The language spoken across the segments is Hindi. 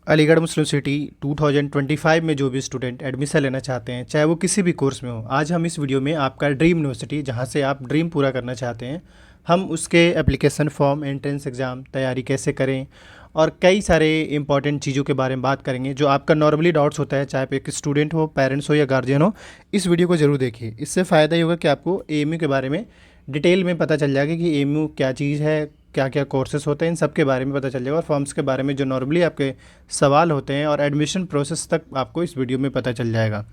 अलीगढ़ मुस्लिम सिटी 2025 में जो भी स्टूडेंट एडमिशन लेना चाहते हैं, चाहे वो किसी भी कोर्स में हो, आज हम इस वीडियो में आपका ड्रीम यूनिवर्सिटी जहां से आप ड्रीम पूरा करना चाहते हैं, हम उसके एप्लीकेशन फॉर्म, एंट्रेंस एग्ज़ाम तैयारी कैसे करें और कई सारे इंपॉर्टेंट चीज़ों के बारे में बात करेंगे जो आपका नॉर्मली डाउट्स होता है, चाहे पे एक स्टूडेंट हो, पेरेंट्स हो या गार्जियन हो। इस वीडियो को ज़रूर देखिए। इससे फ़ायदा ये होगा कि आपको एएमयू के बारे में डिटेल में पता चल जाएगा कि एएमयू क्या चीज़ है, क्या क्या कोर्सेज होते हैं, इन सब के बारे में पता चल जाएगा और फॉर्म्स के बारे में जो नॉर्मली आपके सवाल होते हैं और एडमिशन प्रोसेस तक आपको इस वीडियो में पता चल जाएगा।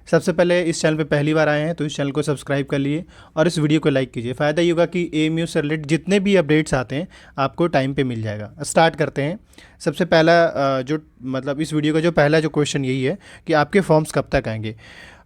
सबसे पहले इस चैनल पे पहली बार आए हैं तो इस चैनल को सब्सक्राइब कर लिए और इस वीडियो को लाइक कीजिए। फ़ायदा ये होगा कि एएमयू से रिलेटेड जितने भी अपडेट्स आते हैं आपको टाइम पे मिल जाएगा। स्टार्ट करते हैं। सबसे पहला इस वीडियो का जो पहला जो क्वेश्चन यही है कि आपके फॉर्म्स कब तक आएंगे।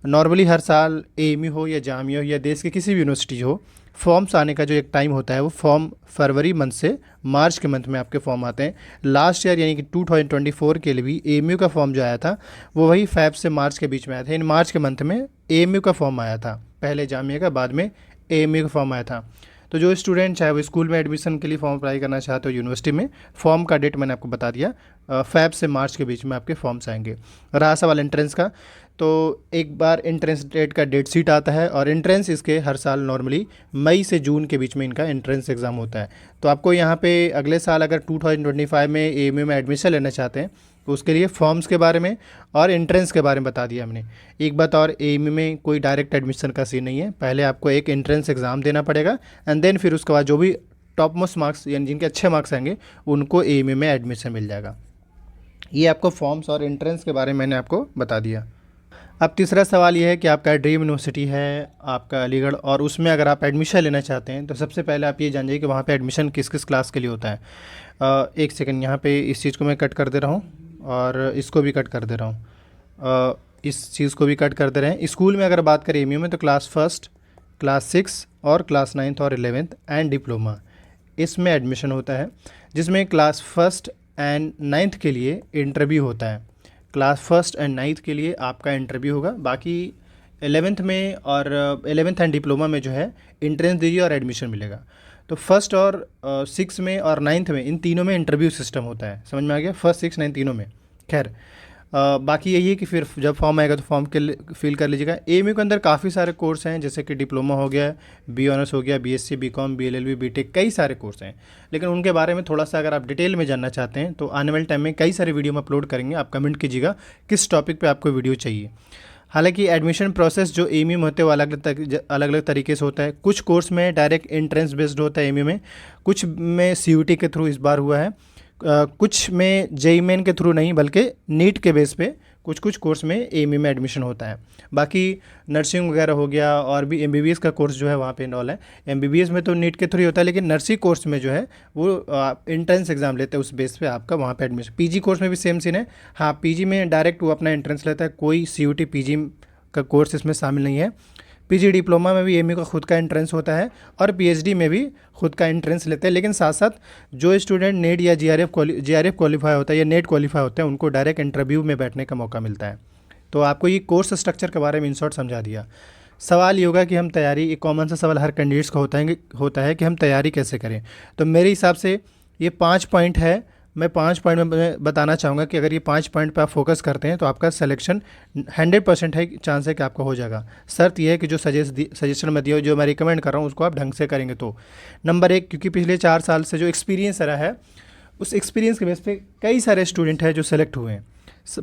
नॉर्मली हर साल एएमयू हो या जामिया हो या देश के किसी भी यूनिवर्सिटी हो, फॉर्म्स आने का जो एक टाइम होता है वो फॉर्म फरवरी मंथ से मार्च के मंथ में आपके फॉर्म आते हैं। लास्ट ईयर यानी कि 2024 के लिए भी एएमयू का फॉर्म जो आया था वो वही फ़ैब से मार्च के बीच में आया था। इन मार्च के मंथ में एएमयू का फॉर्म आया था, पहले जामिया का, बाद में एएमयू का फॉर्म आया था। तो जो स्टूडेंट चाहे वो स्कूल में एडमिशन के लिए फॉर्म अप्लाई करना चाहते हो यूनिवर्सिटी में, फॉर्म का डेट मैंने आपको बता दिया, फ़ैब से मार्च के बीच में आपके फॉर्म्स आएंगे। रहा सवाल एंट्रेंस का, तो एक बार एंट्रेंस डेट का डेट शीट आता है और एंट्रेंस इसके हर साल नॉर्मली मई से जून के बीच में इनका एंट्रेंस एग्ज़ाम होता है। तो आपको यहाँ पे अगले साल अगर 2025 में एएमयू में एडमिशन लेना चाहते हैं तो उसके लिए फॉर्म्स के बारे में और एंट्रेंस के बारे में बता दिया हमने। एक बात और, एएमयू में कोई डायरेक्ट एडमिशन का सीन नहीं है, पहले आपको एक एंट्रेंस एग्ज़ाम देना पड़ेगा एंड देन फिर उसके बाद जो भी टॉप मोस्ट मार्क्स यानी जिनके अच्छे मार्क्स आएंगे उनको एएमयू में एडमिशन मिल जाएगा। ये आपको फॉर्म्स और एंट्रेंस के बारे में मैंने आपको बता दिया। अब तीसरा सवाल ये है कि आपका ड्रीम यूनिवर्सिटी है आपका अलीगढ़, और उसमें अगर आप एडमिशन लेना चाहते हैं तो सबसे पहले आप ये जान जाइए कि वहाँ पे एडमिशन किस किस क्लास के लिए होता है। एक सेकंड, यहाँ पे इस चीज़ को मैं कट कर दे रहा हूँ और इसको भी कट कर दे रहा हूँ। इस चीज़ को भी कट कर दे रहे हैं। स्कूल में अगर बात करें एमयू में तो क्लास फर्स्ट, क्लास 6 और क्लास 9th और 11th एंड डिप्लोमा, इसमें एडमिशन होता है, जिसमें क्लास फर्स्ट एंड 9th के लिए इंटरव्यू होता है। क्लास फर्स्ट एंड 9th के लिए आपका इंटरव्यू होगा, बाकी 11th में और 11th एंड डिप्लोमा में जो है एंट्रेंस दीजिए और एडमिशन मिलेगा। तो फर्स्ट और 6 में और 9th में, इन तीनों में इंटरव्यू सिस्टम होता है। समझ में आ गया? फर्स्ट 6 9 तीनों में। खैर, बाकी यही है कि फिर जब फॉर्म आएगा तो फॉर्म के फिल कर लीजिएगा। एएमयू के अंदर काफ़ी सारे कोर्स हैं, जैसे कि डिप्लोमा हो गया, बी ऑनर्स हो गया, बीएससी, बीकॉम, बीएलएलबी, बीटेक, कई सारे कोर्स हैं। लेकिन उनके बारे में थोड़ा सा अगर आप डिटेल में जानना चाहते हैं तो आने वाले टाइम में कई सारे वीडियो में अपलोड करेंगे। आप कमेंट कीजिएगा किस टॉपिक पर आपको वीडियो चाहिए। हालांकि एडमिशन प्रोसेस जो एएमयू में होते हैं वो अलग अलग तरीके से होता है। कुछ कोर्स में डायरेक्ट एंट्रेंस बेस्ड होता है एएमयू में, कुछ में सीयूटी के थ्रू इस बार हुआ है, कुछ में जेईई मेन के थ्रू नहीं बल्कि नीट के बेस पे कुछ कुछ कोर्स में एएमयू में एडमिशन होता है। बाकी नर्सिंग वगैरह हो गया और भी एमबीबीएस का कोर्स जो है वहाँ पे इनरोल है। एमबीबीएस में तो नीट के थ्रू ही होता है, लेकिन नर्सिंग कोर्स में जो है वो एंट्रेंस एग्जाम लेते हैं, उस बेस पे आपका वहाँ पे एडमिशन। पीजी कोर्स में भी सेम सीन है। हाँ, पीजी में डायरेक्ट वो अपना एंट्रेंस लेता है, कोई सीयूटी पीजी का कोर्स इसमें शामिल नहीं है। पीजी डिप्लोमा में भी एएमयू का खुद का एंट्रेंस होता है और पीएचडी में भी खुद का एंट्रेंस लेते हैं। लेकिन साथ साथ जो स्टूडेंट नेट या जीआरएफ क्वालिफाई होता है या नेट क्वालिफाई होता है उनको डायरेक्ट इंटरव्यू में बैठने का मौका मिलता है। तो आपको ये कोर्स स्ट्रक्चर के बारे में इन शॉर्ट समझा दिया। सवाल ये होगा कि हम तैयारी, एक कॉमन सा सवाल हर कैंडिडेट्स का होता है कि हम तैयारी कैसे करें। तो मेरे हिसाब से ये 5 पॉइंट है। मैं 5 पॉइंट में बताना चाहूँगा कि अगर ये 5 पॉइंट पर आप फोकस करते हैं तो आपका सिलेक्शन 100% है, चांस है कि आपका हो जाएगा। शर्त यह है कि जो सजेशन मैं दिया, जो मैं रिकमेंड कर रहा हूँ, उसको आप ढंग से करेंगे तो। नंबर 1, क्योंकि पिछले 4 साल से जो एक्सपीरियंस रहा है उस एक्सपीरियंस के बेस पे कई सारे स्टूडेंट हैं जो सेलेक्ट हुए हैं।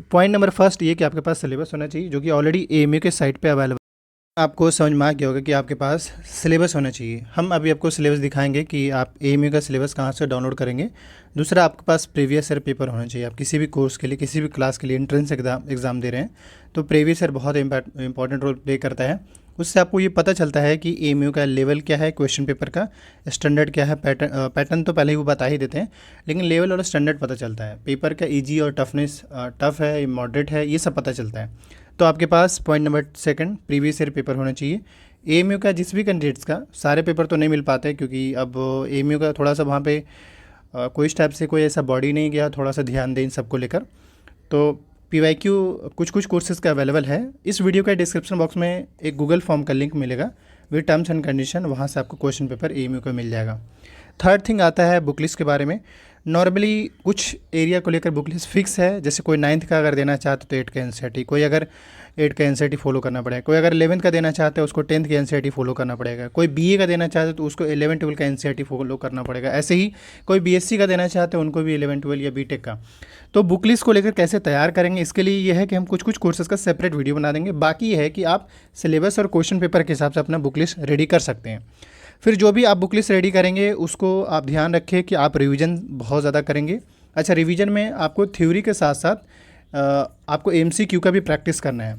पॉइंट नंबर फर्स्ट ये कि आपके पास सिलेबस होना चाहिए जो कि ऑलरेडी एएमयू के साइट पर अवेलेबल। आपको समझ में आ गया होगा कि आपके पास सिलेबस होना चाहिए। हम अभी आपको सिलेबस दिखाएंगे कि आप एएमयू का सिलेबस कहाँ से डाउनलोड करेंगे। दूसरा, आपके पास प्रीवियस ईयर पेपर होना चाहिए। आप किसी भी कोर्स के लिए, किसी भी क्लास के लिए एंट्रेंस एग्ज़ाम दे रहे हैं तो प्रीवियस ईयर बहुत इंपॉर्टेंट रोल प्ले करता है। उससे आपको ये पता चलता है कि एएमयू का लेवल क्या है, क्वेश्चन पेपर का स्टैंडर्ड क्या है, पैटर्न तो पहले ही वो बता ही देते हैं, लेकिन लेवल और स्टैंडर्ड पता चलता है। पेपर का ईजी और टफनेस, टफ है, मॉडरेट है, ये सब पता चलता है। तो आपके पास point number 2 previous year paper होना चाहिए। एएमयू का जिस भी कैंडिडेट्स का, सारे पेपर तो नहीं मिल पाते क्योंकि अब एएमयू का थोड़ा सा वहाँ पे कोई इस टाइप से कोई ऐसा बॉडी नहीं गया, थोड़ा सा ध्यान दें इन सबको लेकर। तो पीवाईक्यू कुछ कुछ कोर्सेज़ का अवेलेबल है। इस वीडियो का डिस्क्रिप्शन बॉक्स में एक गूगल फॉर्म का लिंक मिलेगा विद टर्म्स एंड कंडीशन, वहाँ से आपको क्वेश्चन पेपर एएमयू का मिल जाएगा। थर्ड थिंग आता है बुक लिस्ट के बारे में। नॉर्मली कुछ एरिया को लेकर बुक लिस्ट फिक्स है, जैसे कोई 9th का अगर देना चाहते तो 8 का एनसीईआरटी, कोई अगर 8 का एनसीईआरटी फॉलो करना पड़ेगा, कोई अगर 11th का देना चाहते हैं उसको 10th का एनसीईआरटी फॉलो करना पड़ेगा, कोई बीए का देना चाहते तो उसको 11 12 का एनसीईआरटी फॉलो करना पड़ेगा। ऐसे ही कोई बीएससी का देना चाहते हैं उनको भी 11 12 या बीटेक का। तो बुक लिस्ट को लेकर कैसे तैयार करेंगे, इसके लिए ये है कि हम कुछ कुछ कोर्सेज़ का सेपरेट वीडियो बना देंगे। बाकी ये है कि आप सिलेबस और क्वेश्चन पेपर के हिसाब से अपना बुक लिस्ट रेडी कर सकते हैं। फिर जो भी आप बुक लिस्ट रेडी करेंगे उसको आप ध्यान रखें कि आप रिवीजन बहुत ज़्यादा करेंगे। अच्छा, रिवीजन में आपको थ्योरी के साथ साथ आपको एमसीक्यू का भी प्रैक्टिस करना है।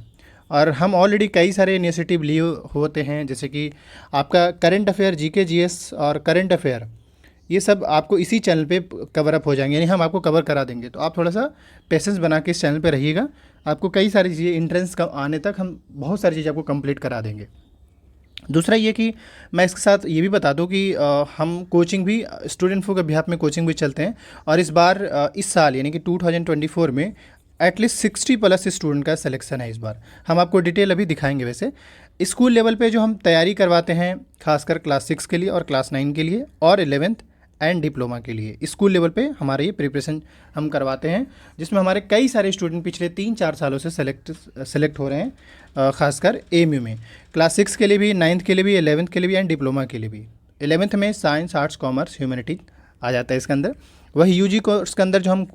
और हम ऑलरेडी कई सारे इनिशिएटिव लिए होते हैं, जैसे कि आपका करंट अफेयर, जीके जीएस और करंट अफेयर, ये सब आपको इसी चैनल पे कवर अप हो जाएंगे, यानी हम आपको कवर करा देंगे। तो आप थोड़ा सा पेशेंस बना के इस चैनल पे रहिएगा। आपको कई सारी चीज़ें एंट्रेंस का आने तक हम बहुत सारी चीज़ें आपको कंप्लीट करा देंगे। दूसरा ये कि मैं इसके साथ ये भी बता दूं कि हम कोचिंग भी स्टूडेंट इन्फो के बिहाफ में कोचिंग भी चलते हैं। और इस बार इस साल यानी कि 2024 में एटलीस्ट 60+ स्टूडेंट का सिलेक्शन है इस बार। हम आपको डिटेल अभी दिखाएंगे। वैसे स्कूल लेवल पे जो हम तैयारी करवाते हैं, खासकर क्लास 6 के लिए और क्लास 9 के लिए और 11th एंड डिप्लोमा के लिए, स्कूल लेवल पे हमारे ये प्रिपरेशन हम करवाते हैं, जिसमें हमारे कई सारे स्टूडेंट पिछले 3-4 सालों से सेलेक्ट हो रहे हैं, खासकर एएमयू में। क्लास 6 के लिए भी, 9th के लिए भी, 11th के लिए भी एंड डिप्लोमा के लिए भी। 11th में साइंस, आर्ट्स, कॉमर्स, ह्यूमैनिटीज आ जाता है इसके अंदर। वही यूजी कोर्स के अंदर जो हम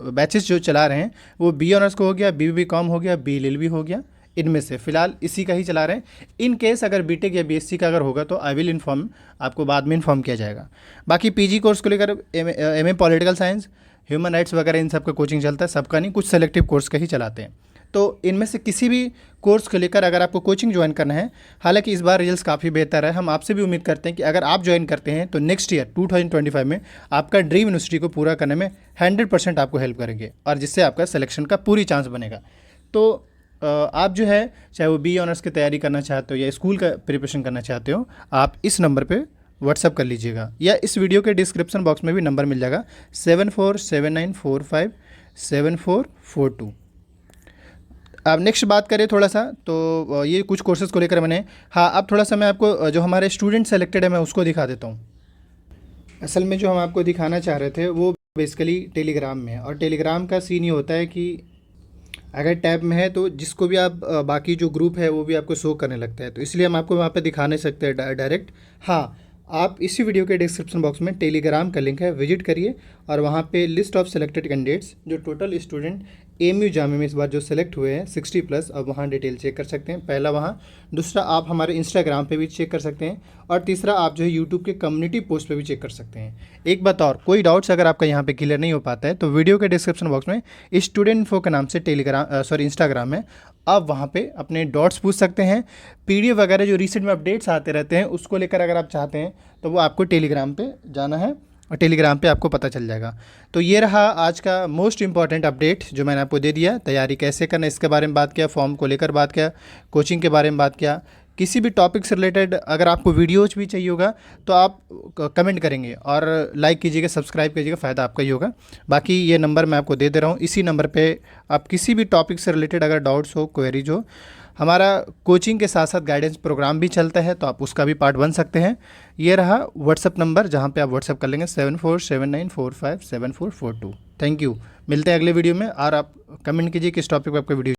बैचेस जो चला रहे हैं वो बी ऑनर्स को हो गया, बी कॉम हो गया, बी एल भी हो गया। इनमें से फ़िलहाल इसी का ही चला रहे हैं। इन केस अगर बीटेक या बीएससी का अगर होगा तो आई विल इन्फॉर्म, आपको बाद में इन्फॉर्म किया जाएगा। बाकी पीजी कोर्स को लेकर MA political science, human rights वगैरह इन सब का कोचिंग चलता है, सबका नहीं, कुछ सेलेक्टिव कोर्स का ही चलाते हैं। तो इनमें से किसी भी कोर्स को लेकर अगर आपको कोचिंग ज्वाइन करना है, हालांकि इस बार रिजल्ट्स काफ़ी बेहतर है, हम आपसे भी उम्मीद करते हैं कि अगर आप ज्वाइन करते हैं तो नेक्स्ट ईयर 2025 में आपका ड्रीम यूनिवर्सिटी को पूरा करने में 100% आपको हेल्प करेंगे, और जिससे आपका सिलेक्शन का पूरी चांस बनेगा। तो आप जो है, चाहे वो बी ऑनर्स की तैयारी करना चाहते हो या स्कूल का प्रिपरेशन करना चाहते हो, आप इस नंबर पे व्हाट्सअप कर लीजिएगा, या इस वीडियो के डिस्क्रिप्शन बॉक्स में भी नंबर मिल जाएगा 7479457442। अब नेक्स्ट बात करें थोड़ा सा, तो ये कुछ कोर्सेज़ को लेकर मैंने, हाँ अब थोड़ा सा मैं आपको जो हमारे स्टूडेंट सेलेक्टेड है मैं उसको दिखा देता हूँ। असल में जो हम आपको दिखाना चाह रहे थे वो बेसिकली टेलीग्राम में है, और टेलीग्राम का सीन ये होता है कि अगर टैब में है तो जिसको भी आप बाकी जो ग्रुप है वो भी आपको शो करने लगता है, तो इसलिए हम आपको वहाँ पे दिखा नहीं सकते डायरेक्ट। हाँ, आप इसी वीडियो के डिस्क्रिप्शन बॉक्स में टेलीग्राम का लिंक है, विजिट करिए, और वहाँ पे लिस्ट ऑफ सेलेक्टेड कैंडिडेट्स जो टोटल स्टूडेंट एएमयू जामे में इस बार जो सेलेक्ट हुए हैं 60+, अब वहाँ डिटेल चेक कर सकते हैं। पहला वहाँ, दूसरा आप हमारे इंस्टाग्राम पे भी चेक कर सकते हैं, और तीसरा आप जो है यूट्यूब के कम्युनिटी पोस्ट पे भी चेक कर सकते हैं। एक बात और, कोई डाउट्स अगर आपका यहाँ पे क्लियर नहीं हो पाता है तो वीडियो के डिस्क्रिप्शन बॉक्स में स्टूडेंट इन्फो के नाम से इंस्टाग्राम है, आप वहाँ पे अपने डाउट्स पूछ सकते हैं। पीडीएफ वगैरह जो रिसेंट में अपडेट्स आते रहते हैं उसको लेकर अगर आप चाहते हैं तो वो आपको टेलीग्राम पे जाना है, और टेलीग्राम पे आपको पता चल जाएगा। तो ये रहा आज का मोस्ट इंपॉर्टेंट अपडेट जो मैंने आपको दे दिया। तैयारी कैसे करना इसके बारे में बात किया, फॉर्म को लेकर बात किया, कोचिंग के बारे में बात किया। किसी भी टॉपिक से रिलेटेड अगर आपको वीडियोज भी चाहिए होगा तो आप कमेंट करेंगे और लाइक कीजिएगा, सब्सक्राइब कीजिएगा, फ़ायदा आपका ही होगा। बाकी ये नंबर मैं आपको दे रहा हूँ, इसी नंबर पे आप किसी भी टॉपिक से रिलेटेड अगर डाउट्स हो, क्वेरीज हो, हमारा कोचिंग के साथ साथ गाइडेंस प्रोग्राम भी चलता है तो आप उसका भी पार्ट बन सकते हैं। ये रहा व्हाट्सअप नंबर जहाँ पे आप व्हाट्सअप कर लेंगे 7479457442। थैंक यू, मिलते हैं अगले वीडियो में, और आप कमेंट कीजिए किस टॉपिक पर आपका वीडियो